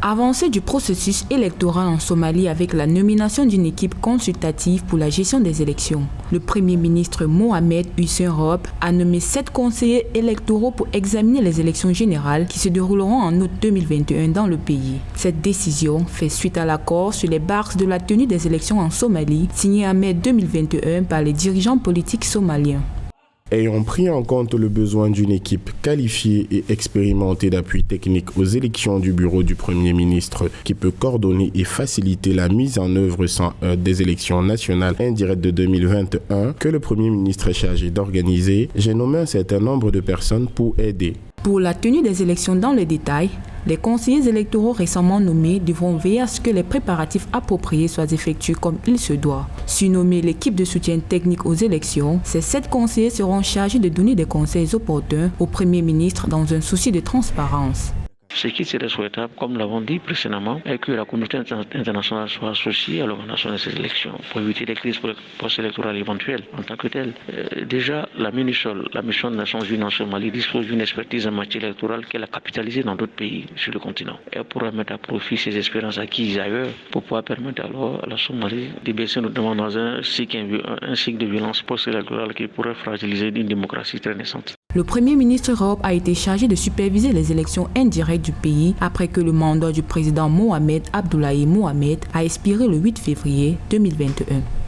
Avancée du processus électoral en Somalie avec la nomination d'une équipe consultative pour la gestion des élections. Le Premier ministre Mohamed Hussein Roble a nommé 7 conseillers électoraux pour examiner les élections générales qui se dérouleront en août 2021 dans le pays. Cette décision fait suite à l'accord sur les bases de la tenue des élections en Somalie signé en mai 2021 par les dirigeants politiques somaliens. Ayant pris en compte le besoin d'une équipe qualifiée et expérimentée d'appui technique aux élections du bureau du Premier ministre qui peut coordonner et faciliter la mise en œuvre des élections nationales indirectes de 2021 que le Premier ministre est chargé d'organiser, j'ai nommé un certain nombre de personnes pour aider. Pour la tenue des élections dans les détails, les conseillers électoraux récemment nommés devront veiller à ce que les préparatifs appropriés soient effectués comme il se doit. Surnommée l'équipe de soutien technique aux élections, ces 7 conseillers seront chargés de donner des conseils opportuns au Premier ministre dans un souci de transparence. Ce qui serait souhaitable, comme l'avons dit précédemment, est que la communauté internationale soit associée à l'organisation de ces élections pour éviter les crises post-électorales éventuelles en tant que telles. Déjà, la MINUSOL, la mission des Nations Unies en Somalie, dispose d'une expertise en matière électorale qu'elle a capitalisée dans d'autres pays sur le continent. Elle pourra mettre à profit ses expériences acquises ailleurs pour pouvoir permettre alors à la Somalie de baisser notamment dans un cycle de violence post-électorale qui pourrait fragiliser une démocratie très naissante. Le Premier ministre Roble a été chargé de superviser les élections indirectes du pays après que le mandat du président Mohamed Abdullahi Mohamed a expiré le 8 février 2021.